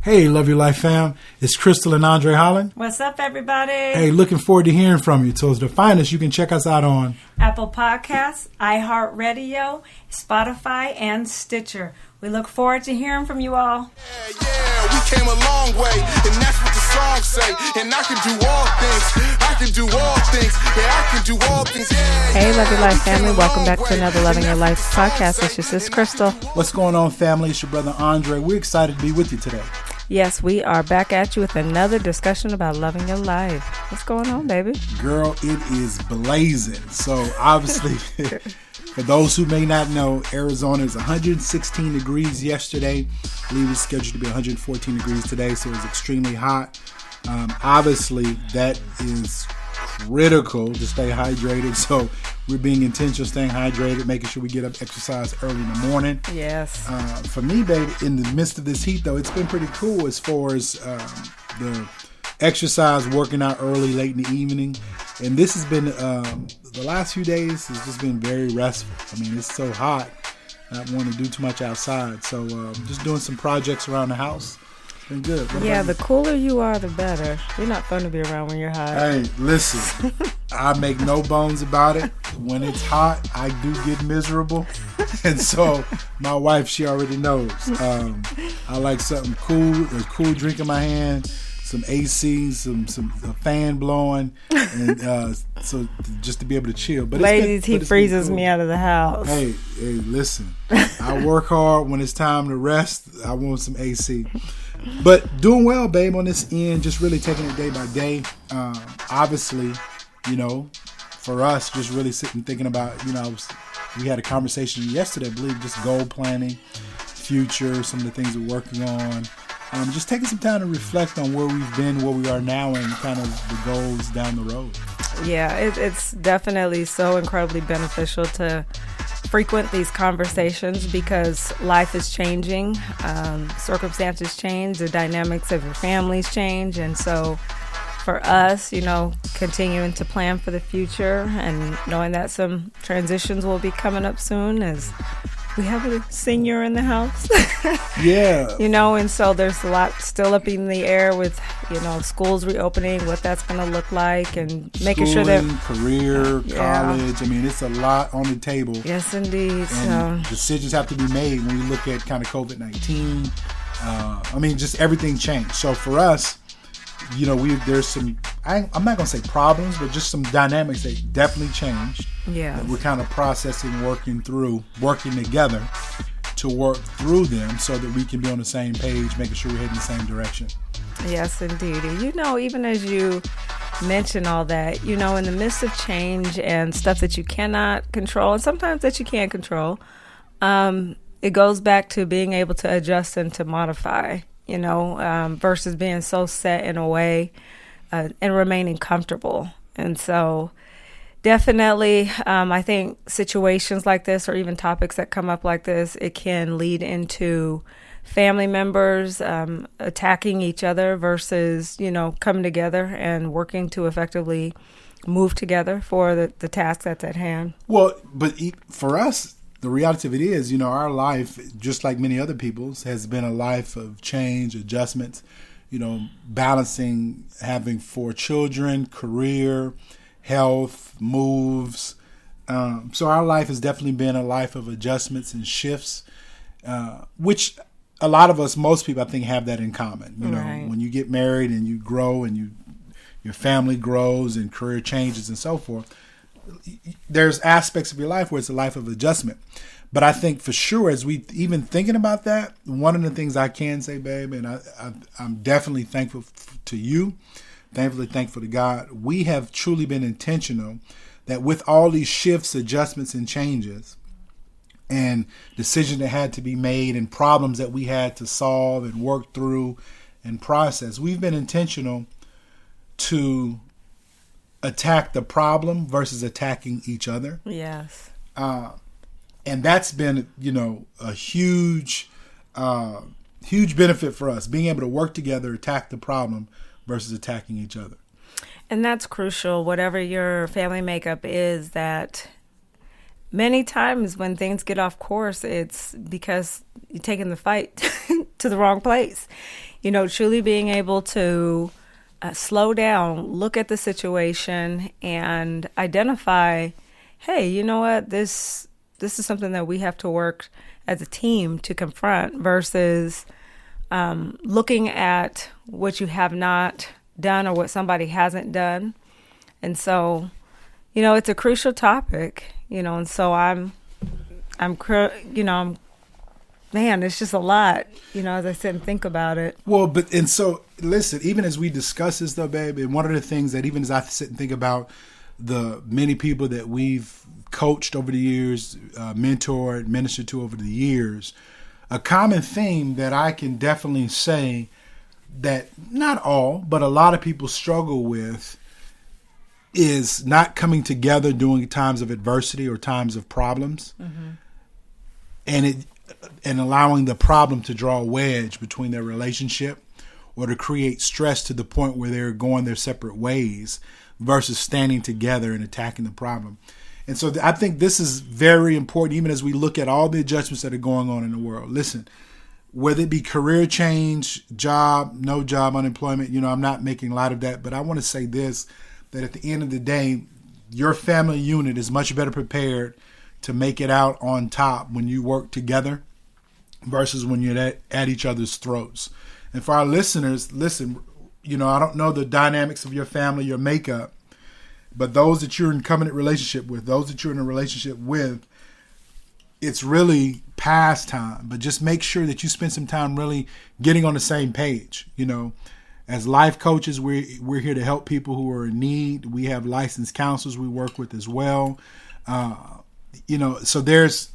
Hey, Love Your Life fam. It's Crystal and Andre Holland. What's up, everybody? Hey, looking forward to hearing from you. To find us, you can check us out on Apple Podcasts, iHeartRadio, Spotify, and Stitcher. We look forward to hearing from you all. Yeah, we came a long way, and that's what the song say. And I can do all things. I can do all things. Yeah, I can do all things. Yeah, hey, Love Your Life family. Welcome back to another Loving Your Life podcast. It's your sis, Crystal. What's going on, family? It's your brother, Andre. We're excited to be with you today. Yes, we are back at you with another discussion about loving your life. What's going on, baby? Girl, it is blazing. So, obviously, for those who may not know, Arizona is 116 degrees yesterday. I believe it's scheduled to be 114 degrees today, so it's extremely hot. Obviously, that is critical to stay hydrated. So, we're being intentional, staying hydrated, making sure we get up, exercise early in the morning. Yes. For me, baby, in the midst of this heat, though, it's been pretty cool as far as the exercise, working out early, late in the evening. And this has been, the last few days has just been very restful. I mean, it's so hot, I don't want to do too much outside. So just doing some projects around the house. It's been good. Yeah, the cooler you are, the better. You're not fun to be around when you're hot. Hey, listen, I make no bones about it. When it's hot, I do get miserable. And so my wife, she already knows. I like something cool, a cool drink in my hand, some AC, some a fan blowing, and so just to be able to chill. But ladies, he freezes me out of the house. Hey, listen, I work hard. When it's time to rest, I want some AC. But doing well, babe, on this end, just really taking it day by day. Obviously, you know, for us, just really sitting thinking about, you know, we had a conversation yesterday, I believe, just goal planning, future, some of the things we're working on. Just taking some time to reflect on where we've been, where we are now, and kind of the goals down the road. Yeah, it's definitely so incredibly beneficial to frequent these conversations because life is changing, circumstances change, the dynamics of your families change, and so for us, you know, continuing to plan for the future and knowing that some transitions will be coming up soon as we have a senior in the house. Yeah. You know, and so there's a lot still up in the air with, you know, schools reopening, what that's going to look like, and making sure that career, college. I mean, it's a lot on the table. Yes, indeed. And decisions have to be made when we look at kind of COVID-19. I mean, just everything changed. So for us, you know, there's some, I'm not going to say problems, but just some dynamics that definitely changed. Yeah. That we're kind of processing, working together to work through them so that we can be on the same page, making sure we're heading the same direction. Yes, indeed. And you know, even as you mention all that, you know, in the midst of change and stuff that you cannot control and sometimes that you can't control, it goes back to being able to adjust and to modify, you know, versus being so set in a way and remaining comfortable. And so definitely, I think situations like this or even topics that come up like this, it can lead into family members attacking each other versus, you know, coming together and working to effectively move together for the task that's at hand. Well, but for us, the reality of it is, you know, our life, just like many other people's, has been a life of change, adjustments, you know, balancing having 4 children, career, health, moves. So our life has definitely been a life of adjustments and shifts, which a lot of us, most people, I think, have that in common. You know, right. When you get married and you grow and your family grows and career changes and so forth, there's aspects of your life where it's a life of adjustment. But I think for sure, as we even thinking about that, one of the things I can say, babe, and I'm definitely thankful to you, thankfully thankful to God, we have truly been intentional that with all these shifts, adjustments, and changes, and decisions that had to be made and problems that we had to solve and work through and process, we've been intentional to attack the problem versus attacking each other. Yes. And that's been, you know, a huge benefit for us, being able to work together, attack the problem versus attacking each other. And that's crucial, whatever your family makeup is, that many times when things get off course, it's because you're taking the fight to the wrong place. Truly being able to slow down, look at the situation, and identify, hey, you know what, this is something that we have to work as a team to confront, versus looking at what you have not done or what somebody hasn't done. And so, it's a crucial topic, and so man, it's just a lot, as I sit and think about it. Well, so listen, even as we discuss this though, babe, and one of the things that even as I sit and think about the many people that we've coached over the years, mentored, ministered to over the years, a common theme that I can definitely say that not all, but a lot of people struggle with is not coming together during times of adversity or times of problems. Mm-hmm. And allowing the problem to draw a wedge between their relationship or to create stress to the point where they're going their separate ways versus standing together and attacking the problem. And so I think this is very important, even as we look at all the adjustments that are going on in the world. Listen, whether it be career change, job, no job, unemployment, I'm not making light of that, but I want to say this, that at the end of the day, your family unit is much better prepared to make it out on top when you work together versus when you're at each other's throats. And for our listeners, listen, I don't know the dynamics of your family, your makeup, but those that you're in covenant relationship with, those that you're in a relationship with, it's really past time. But just make sure that you spend some time really getting on the same page. As life coaches, we're here to help people who are in need. We have licensed counselors we work with as well. So there's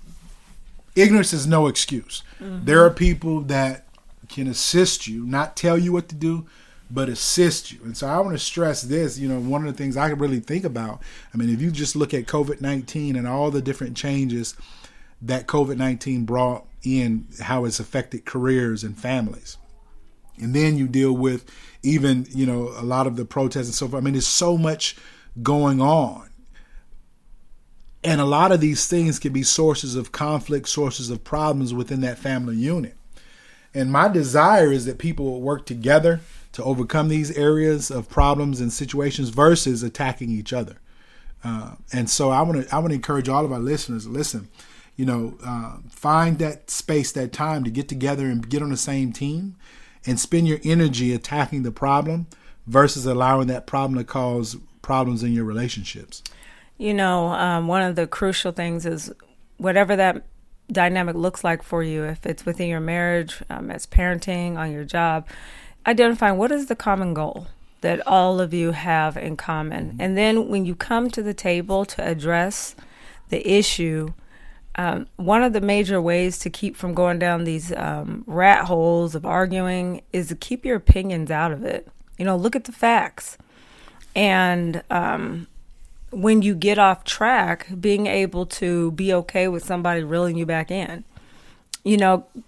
ignorance is no excuse. Mm-hmm. There are people that can assist you, not tell you what to do, but assist you. And so I want to stress this, one of the things I can really think about, if you just look at COVID-19 and all the different changes that COVID-19 brought in, how it's affected careers and families. And then you deal with even, a lot of the protests and so forth. There's so much going on. And a lot of these things can be sources of conflict, sources of problems within that family unit. And my desire is that people will work together to overcome these areas of problems and situations versus attacking each other. And so I want to encourage all of our listeners, listen, find that space, that time to get together and get on the same team and spend your energy attacking the problem versus allowing that problem to cause problems in your relationships. One of the crucial things is whatever that dynamic looks like for you, if it's within your marriage, as parenting, on your job, identifying what is the common goal that all of you have in common. Mm-hmm. And then when you come to the table to address the issue, one of the major ways to keep from going down these rat holes of arguing is to keep your opinions out of it. Look at the facts. And when you get off track, being able to be okay with somebody reeling you back in.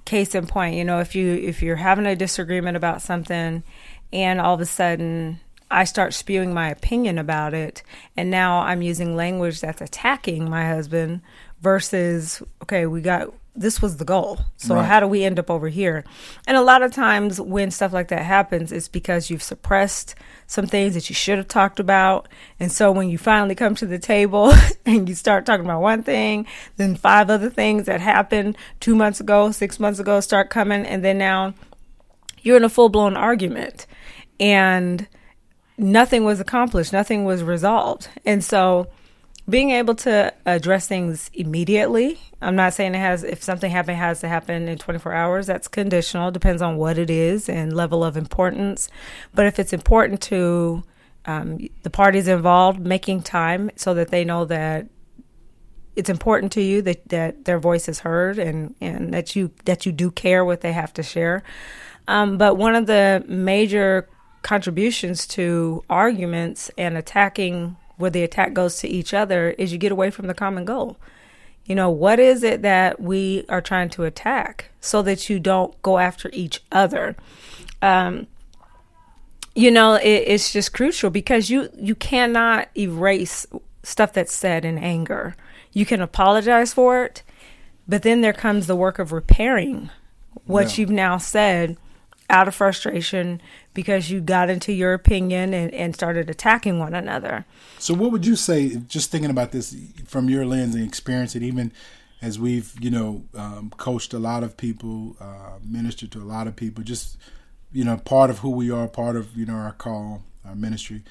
Case in point, if you're having a disagreement about something and all of a sudden I start spewing my opinion about it, and now I'm using language that's attacking my husband versus, okay, this was the goal. So right. How do we end up over here? And a lot of times when stuff like that happens, it's because you've suppressed some things that you should have talked about. And so when you finally come to the table and you start talking about one thing, then 5 other things that happened 2 months ago, 6 months ago start coming. And then now you're in a full-blown argument and nothing was accomplished. Nothing was resolved. And so being able to address things immediately, I'm not saying if something happened, it has to happen in 24 hours. That's conditional. Depends on what it is and level of importance. But if it's important to the parties involved, making time so that they know that it's important to you, that their voice is heard and that you do care what they have to share. But one of the major contributions to arguments and attacking where the attack goes to each other is you get away from the common goal. What is it that we are trying to attack so that you don't go after each other? It's just crucial because you cannot erase stuff that's said in anger. You can apologize for it, but then there comes the work of repairing what you've now said out of frustration because you got into your opinion and started attacking one another. So what would you say, just thinking about this from your lens and experience, and even as we've, coached a lot of people, ministered to a lot of people, just, part of who we are, part of, our call, our ministry,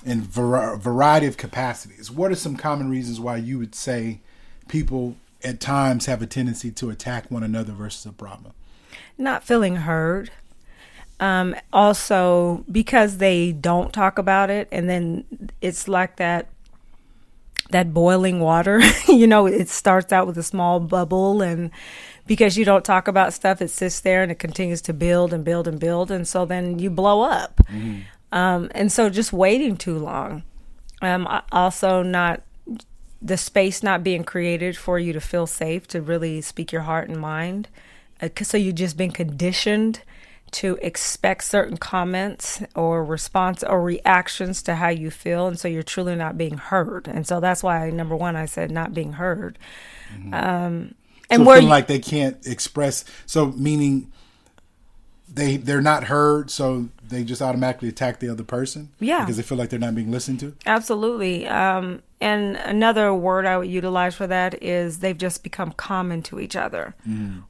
in variety of capacities. What are some common reasons why you would say people at times have a tendency to attack one another versus a problem? Not feeling heard. Also, because they don't talk about it, and then it's like that boiling water. It starts out with a small bubble, and because you don't talk about stuff, it sits there and it continues to build and build and build, and so then you blow up. Mm-hmm. And so just waiting too long. Also not the space not being created for you to feel safe to really speak your heart and mind. So you've just been conditioned to expect certain comments or response or reactions to how you feel. And so you're truly not being heard. And so that's why, number one, I said not being heard. Mm-hmm. And so feeling like they can't express, so meaning they're not heard, so they just automatically attack the other person? Yeah. Because they feel like they're not being listened to? Absolutely. And another word I would utilize for that is they've just become common to each other,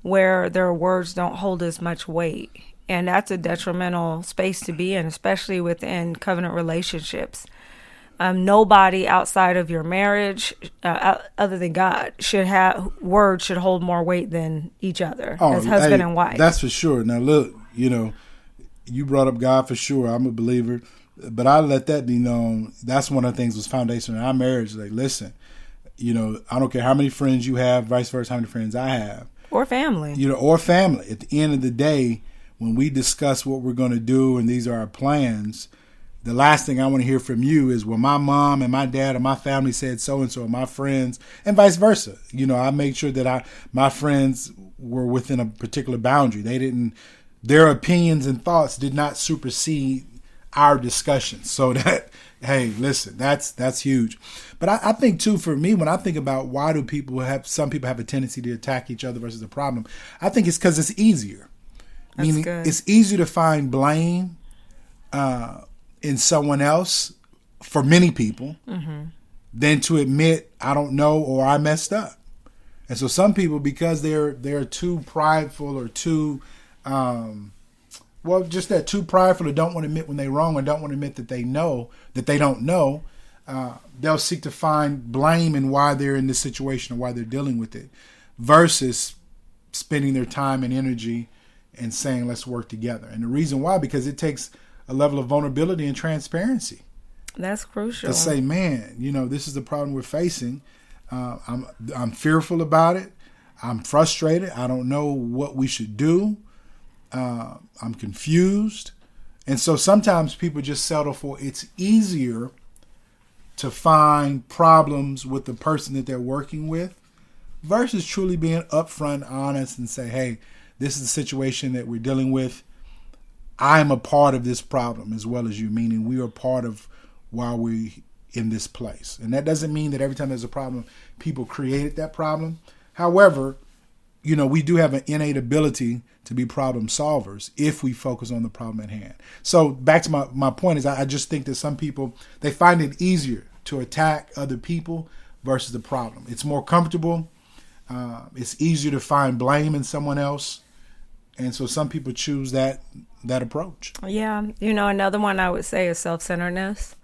where their words don't hold as much weight. And that's a detrimental space to be in, especially within covenant relationships. Nobody outside of your marriage, other than God, words should hold more weight than each other as husband and wife. That's for sure. Now, look, you brought up God for sure. I'm a believer. But I let that be known. That's one of the things was foundational in our marriage. Like, listen, I don't care how many friends you have, vice versa, how many friends I have. Or family. Or family. At the end of the day, when we discuss what we're going to do and these are our plans, the last thing I want to hear from you is, well, my mom and my dad and my family said so-and-so, and my friends, and vice versa. I made sure that my friends were within a particular boundary. Their opinions and thoughts did not supersede our discussions. So that, hey, listen, that's huge. But I think too, for me, when I think about why do some people have a tendency to attack each other versus a problem, I think it's because it's easier. That's Meaning good. It's easier to find blame in someone else for many people than to admit I don't know or I messed up. And so some people, because they're too prideful or too too prideful or don't want to admit when they're wrong or don't want to admit that they don't know, they'll seek to find blame in why they're in this situation or why they're dealing with it, versus spending their time and energy and saying, let's work together. And the reason why, because it takes a level of vulnerability and transparency. That's crucial. To say, man, this is the problem we're facing. I'm fearful about it. I'm frustrated. I don't know what we should do. I'm confused. And so sometimes people just settle for, it's easier to find problems with the person that they're working with versus truly being upfront, honest, and say, hey, this is the situation that we're dealing with. I'm a part of this problem as well as you, meaning we are part of why we're in this place. And that doesn't mean that every time there's a problem, people created that problem. However, we do have an innate ability to be problem solvers if we focus on the problem at hand. So back to my point is I just think that some people, they find it easier to attack other people versus the problem. It's more comfortable. It's easier to find blame in someone else. And so some people choose that approach. Yeah. Another one I would say is self-centeredness.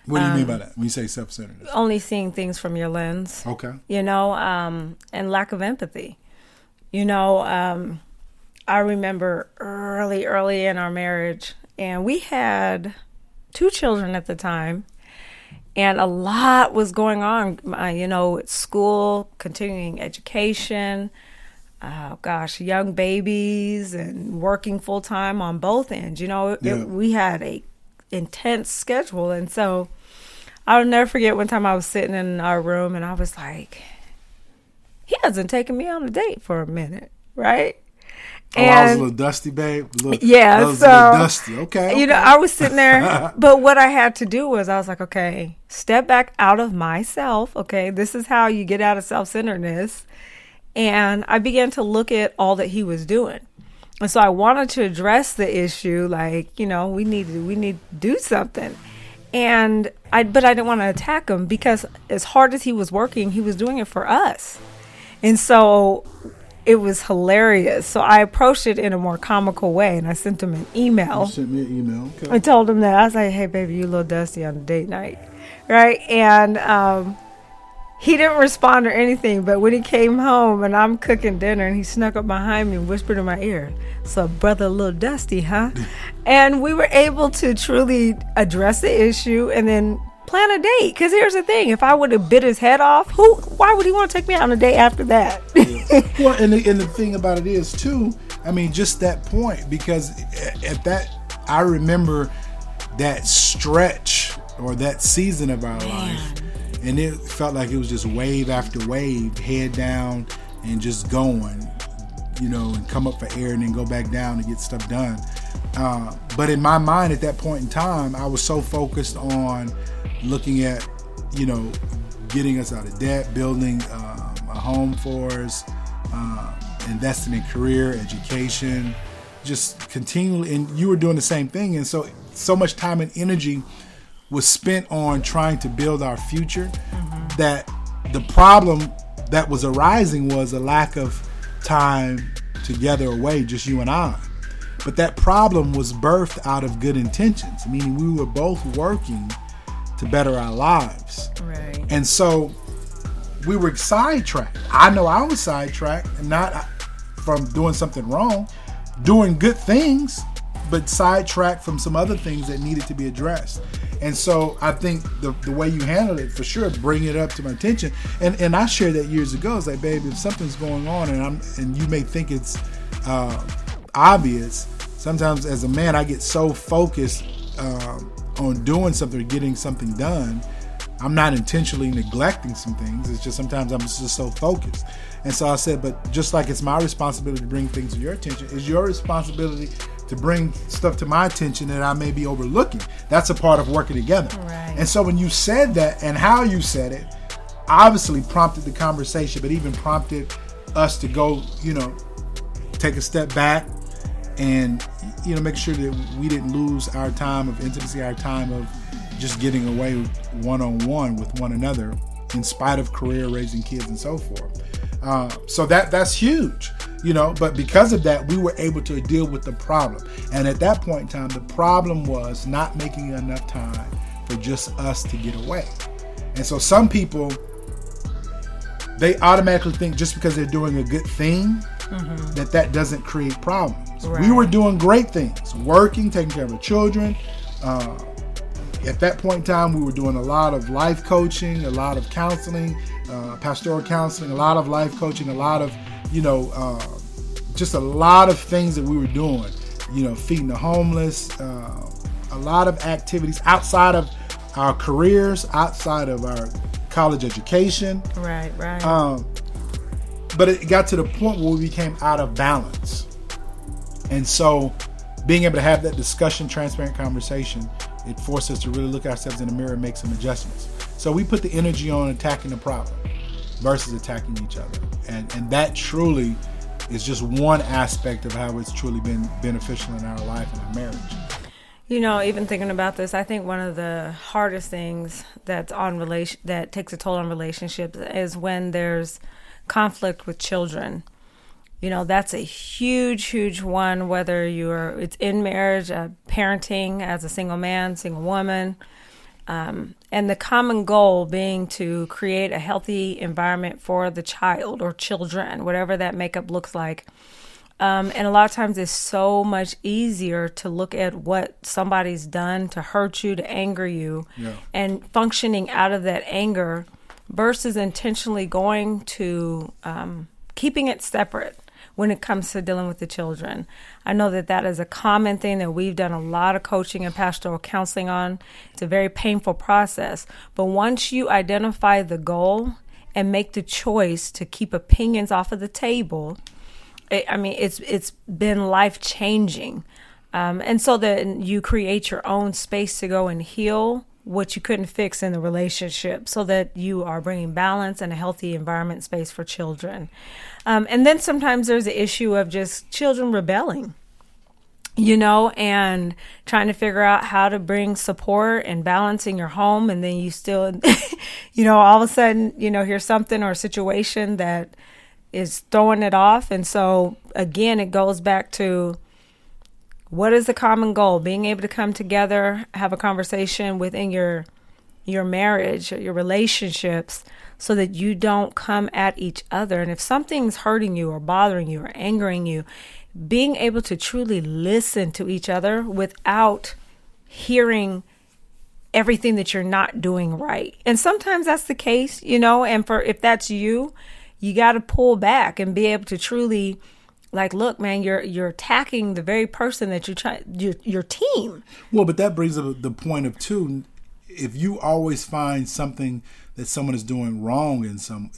What do you mean by that when you say self-centeredness? Only seeing things from your lens. Okay. And lack of empathy. I remember early in our marriage, and we had 2 children at the time, and a lot was going on, at school, continuing education, young babies, and working full time on both ends. We had a intense schedule, and so I'll never forget one time I was sitting in our room, and I was like, he hasn't taken me on a date for a minute, right? I was a little dusty, babe. So a little dusty. Okay. I was sitting there, but what I had to do was I was like, okay, step back out of myself. Okay, this is how you get out of self-centeredness. And I began to look at all that he was doing. And so I wanted to address the issue, like, we need to do something. But I didn't want to attack him because as hard as he was working, he was doing it for us. And so it was hilarious. So I approached it in a more comical way, and I sent him an email. You sent me an email. Okay. I told him that. I was like, hey, baby, you a little dusty on a date night. Right? And he didn't respond or anything. But when he came home and I'm cooking dinner and he snuck up behind me and whispered in my ear, so brother, a little dusty, huh? And we were able to truly address the issue and then plan a date. Because here's the thing. If I would have bit his head off, why would he want to take me out on a date after that? Well, and the thing about it is, too, I mean, just that point. Because at that, I remember that stretch or that season of our life. And it felt like it was just wave after wave, head down and just going, and come up for air and then go back down and get stuff done. But in my mind at that point in time, I was so focused on looking at, getting us out of debt, building a home for us, investing in career, education, just continually. And you were doing the same thing. And so much time and energy was spent on trying to build our future that the problem that was arising was a lack of time together away, just you and I. But that problem was birthed out of good intentions, meaning we were both working to better our lives. Right. And so we were sidetracked. I know I was sidetracked, and not from doing something wrong, doing good things, but sidetracked from some other things that needed to be addressed. And so I think the way you handled it, for sure, bring it up to my attention. And I shared that years ago. It's like, baby, if something's going on and you may think it's obvious, sometimes as a man, I get so focused on doing something or getting something done. I'm not intentionally neglecting some things. It's just sometimes I'm just so focused. And so I said, but just like it's my responsibility to bring things to your attention, it's your responsibility to bring stuff to my attention that I may be overlooking. That's a part of working together. Right. And so when you said that and how you said it, obviously prompted the conversation, but even prompted us to go, take a step back and, make sure that we didn't lose our time of intimacy, our time of just getting away one-on-one with one another in spite of career, raising kids, and so forth. So that's huge, but because of that, we were able to deal with the problem. And at that point in time, the problem was not making enough time for just us to get away. And so some people, they automatically think just because they're doing a good thing, that doesn't create problems. Right. We were doing great things, working, taking care of our children. At that point in time, we were doing a lot of life coaching, a lot of counseling, pastoral counseling, a lot of life coaching, a lot of, just a lot of things that we were doing, feeding the homeless, a lot of activities outside of our careers, outside of our college education. Right. But it got to the point where we became out of balance. And so being able to have that discussion, transparent conversation, it forced us to really look ourselves in the mirror and make some adjustments. So we put the energy on attacking the problem versus attacking each other. And that truly is just one aspect of how it's truly been beneficial in our life and our marriage. Even thinking about this, I think one of the hardest things that takes a toll on relationships is when there's conflict with children. That's a huge, huge one, whether it's in marriage, parenting as a single man, single woman, and the common goal being to create a healthy environment for the child or children, whatever that makeup looks like. And a lot of times it's so much easier to look at what somebody's done to hurt you, to anger you, and functioning out of that anger versus intentionally going to keeping it separate when it comes to dealing with the children. I know that is a common thing that we've done a lot of coaching and pastoral counseling on. It's a very painful process. But once you identify the goal and make the choice to keep opinions off of the table, it's been life-changing. And so that you create your own space to go and heal what you couldn't fix in the relationship, so that you are bringing balance and a healthy environment space for children. And then sometimes there's the issue of just children rebelling, and trying to figure out how to bring support and balance in your home. And then you still, all of a sudden, here's something or a situation that is throwing it off. And so again, it goes back to, what is the common goal? Being able to come together, have a conversation within your marriage, your relationships, so that you don't come at each other. And if something's hurting you or bothering you or angering you, being able to truly listen to each other without hearing everything that you're not doing right. And sometimes that's the case, and if that's you got to pull back and be able to truly, like, look, man, you're attacking the very person that your team. Well, but that brings up the point of, too, if you always find something that someone is doing wrong in some,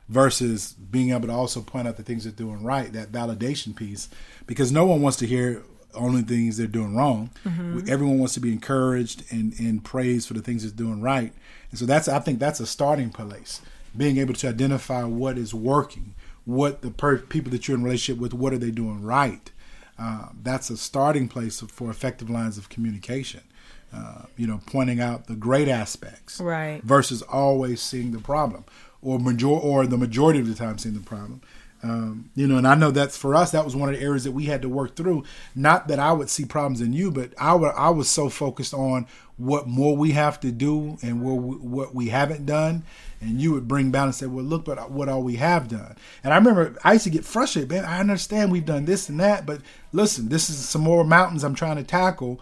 versus being able to also point out the things they're doing right, that validation piece, because no one wants to hear only things they're doing wrong. Mm-hmm. Everyone wants to be encouraged and praised for the things they're doing right. And so I think that's a starting place, being able to identify what is working, what the people that you're in a relationship with, what are they doing right. That's a starting place for effective lines of communication. Pointing out the great aspects, right, versus always seeing the problem, or the majority of the time seeing the problem. And I know that's, for us, that was one of the areas that we had to work through. Not that I would see problems in you, but I was so focused on what more we have to do and what we haven't done. And you would bring balance and say, well, look at what all we have done. And I remember I used to get frustrated, man, I understand we've done this and that, but listen, this is some more mountains I'm trying to tackle.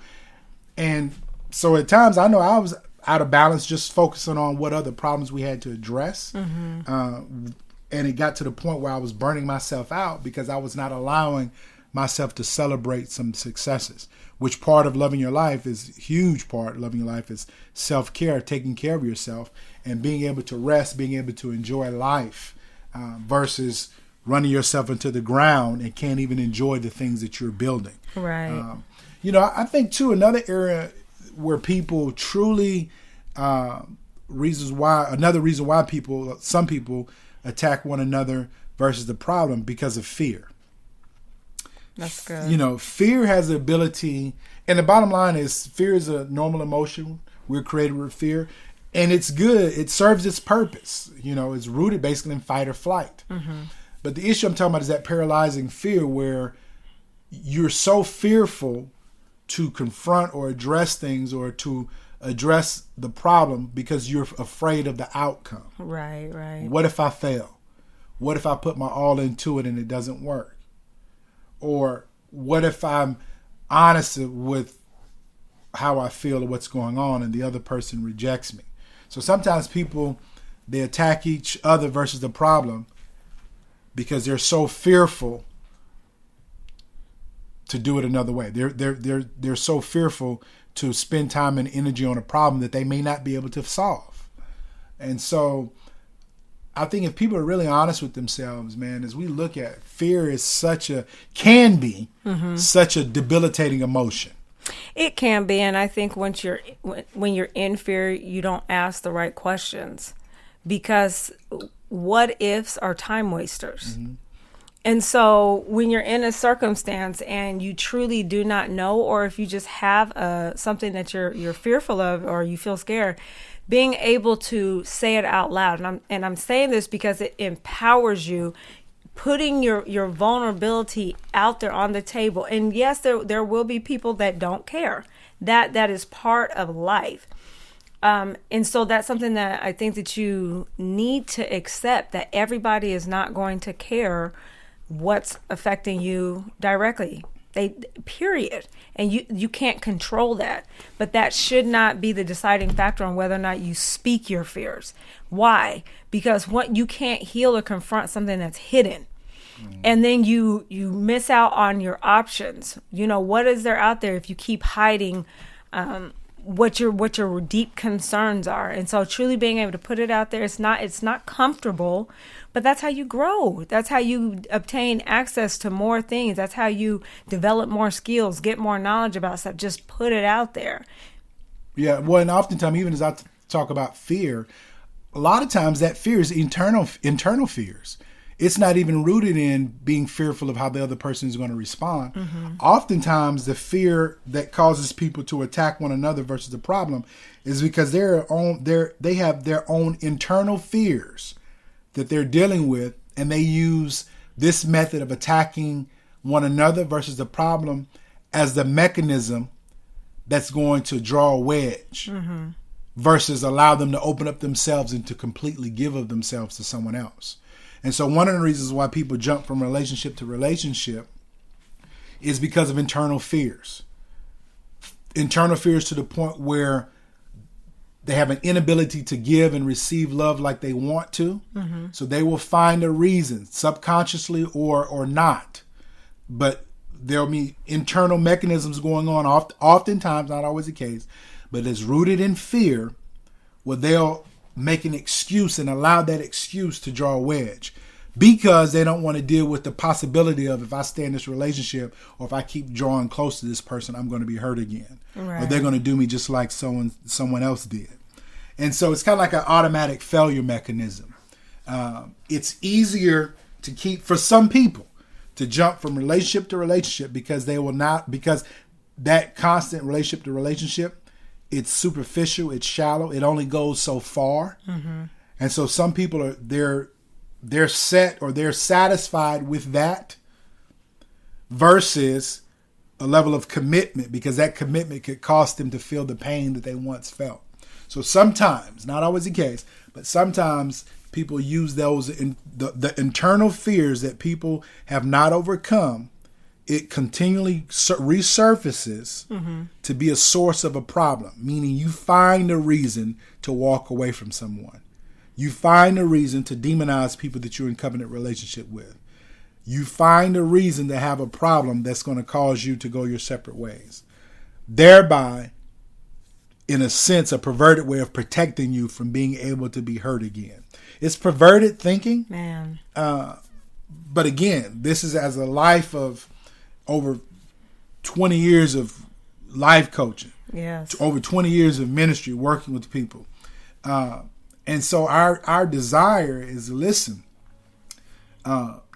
And so at times I know I was out of balance, just focusing on what other problems we had to address. Mm-hmm. And it got to the point where I was burning myself out because I was not allowing myself to celebrate some successes, which part of loving your life is a huge part. Loving your life is self-care, taking care of yourself, and being able to rest, being able to enjoy life, versus running yourself into the ground and can't even enjoy the things that you're building. Right. I think, too, another area where people truly, another reason why some people attack one another versus the problem, because of fear. That's good. Fear has the ability, and the bottom line is, fear is a normal emotion. We're created with fear, and it's good. It serves its purpose. It's rooted basically in fight or flight. Mm-hmm. But the issue I'm talking about is that paralyzing fear, where you're so fearful to confront or address things or to address the problem because you're afraid of the outcome. Right. What if I fail? What if I put my all into it and it doesn't work? Or what if I'm honest with how I feel or what's going on and the other person rejects me? So sometimes people, they attack each other versus the problem because they're so fearful to do it another way. They're so fearful to spend time and energy on a problem that they may not be able to solve. And so I think if people are really honest with themselves, man, as we look at, fear is can be such a debilitating emotion. It can be, and I think when you're in fear, you don't ask the right questions, because what ifs are time wasters. Mm-hmm. And so when you're in a circumstance and you truly do not know, or if you just have something that you're fearful of or you feel scared, being able to say it out loud. And I'm saying this because it empowers you, putting your vulnerability out there on the table. And yes, there will be people that don't care. That is part of life. And so that's something that I think that you need to accept, that everybody is not going to care what's affecting you directly. Period. And you can't control that. But that should not be the deciding factor on whether or not you speak your fears. Why? Because you can't heal or confront something that's hidden. And then you miss out on your options. What is there out there if you keep hiding what your deep concerns are? And so truly being able to put it out there, it's not comfortable, but that's how you grow. That's how you obtain access to more things. That's how you develop more skills, get more knowledge about stuff. Just put it out there. Yeah, well, and oftentimes, even as I talk about fear, a lot of times that fear is internal fears. It's not even rooted in being fearful of how the other person is going to respond. Oftentimes, the fear that causes people to attack one another versus the problem is because they have their own internal fears that they're dealing with, and they use this method of attacking one another versus the problem as the mechanism that's going to draw a wedge versus allow them to open up themselves and to completely give of themselves to someone else. And so one of the reasons why people jump from relationship to relationship is because of internal fears. Internal fears to the point where they have an inability to give and receive love like they want to. So they will find a reason, subconsciously or not. But there'll be internal mechanisms going on, oftentimes, not always the case, but it's rooted in fear, where they'll make an excuse and allow that excuse to draw a wedge because they don't want to deal with the possibility of, if I stay in this relationship or if I keep drawing close to this person, I'm going to be hurt again. Right. Or they're going to do me just like someone else did. And so it's kind of like an automatic failure mechanism. It's easier to keep, for some people, to jump from relationship to relationship because that constant relationship to relationship, it's superficial, it's shallow, it only goes so far. And so some people they're set or they're satisfied with that versus a level of commitment, because that commitment could cost them to feel the pain that they once felt. So sometimes, not always the case, but sometimes people use those the internal fears that people have not overcome. It continually resurfaces to be a source of a problem, meaning you find a reason to walk away from someone. You find a reason to demonize people that you're in covenant relationship with. You find a reason to have a problem that's going to cause you to go your separate ways. Thereby, in a sense, a perverted way of protecting you from being able to be hurt again. It's perverted thinking. Man. But again, this is as a life of over 20 years of life coaching. Yes. Over 20 years of ministry working with people. And so our desire is to listen,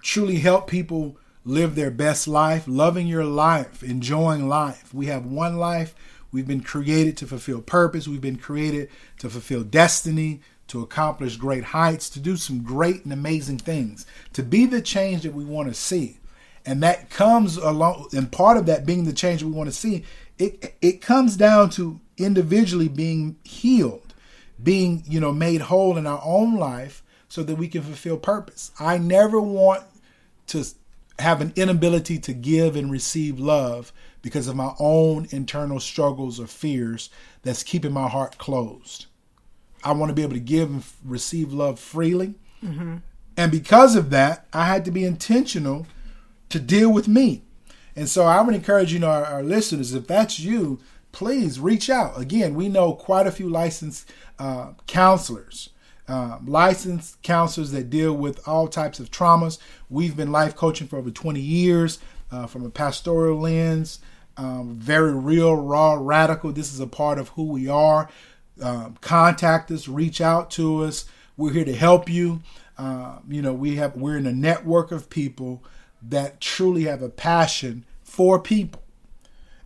truly help people live their best life, loving your life, enjoying life. We have one life. We've been created to fulfill purpose. We've been created to fulfill destiny, to accomplish great heights, to do some great and amazing things, to be the change that we want to see. And that comes along, and part of that being the change we want to see, it comes down to individually being healed, being, made whole in our own life so that we can fulfill purpose. I never want to have an inability to give and receive love because of my own internal struggles or fears that's keeping my heart closed. I want to be able to give and receive love freely. And because of that, I had to be intentional to deal with me. And so I would encourage, our listeners, if that's you, please reach out. Again, we know quite a few licensed counselors, that deal with all types of traumas. We've been life coaching for over 20 years from a pastoral lens, very real, raw, radical. This is a part of who we are. Contact us, reach out to us. We're here to help you. We're in a network of people that truly have a passion for people.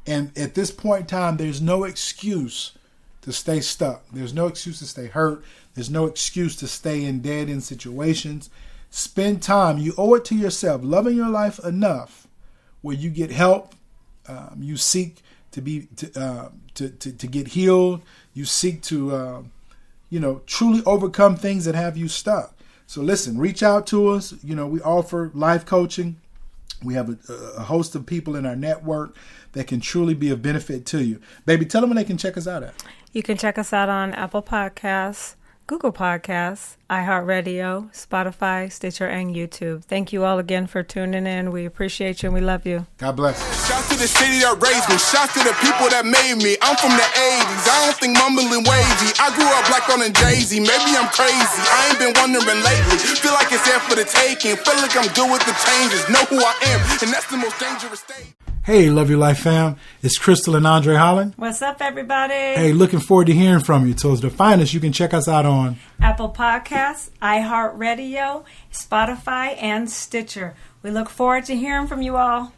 And at this point in time, there's no excuse to stay stuck. There's no excuse to stay hurt. There's no excuse to stay in dead-end situations. Spend time. You owe it to yourself, loving your life enough where you get help. You seek to get healed. You seek to, truly overcome things that have you stuck. So listen, reach out to us. We offer life coaching. We have a host of people in our network that can truly be of benefit to you. Baby, tell them where they can check us out at. You can check us out on Apple Podcasts, Google Podcasts, iHeartRadio, Spotify, Stitcher, and YouTube. Thank you all again for tuning in. We appreciate you and we love you. God bless. Shout to the city that raised me. Shout to the people that made me. I'm from the 80s. I don't think mumbling wavy. I grew up black on a Jay-Z. Maybe I'm crazy. I ain't been wondering lately. Feel like it's there for the taking. Feel like I'm good with the changes. Know who I am, and that's the most dangerous state. Hey, Love Your Life fam. It's Crystal and Andre Holland. What's up, everybody? Hey, looking forward to hearing from you. So to find us, you can check us out on Apple Podcasts, iHeartRadio, Spotify, and Stitcher. We look forward to hearing from you all.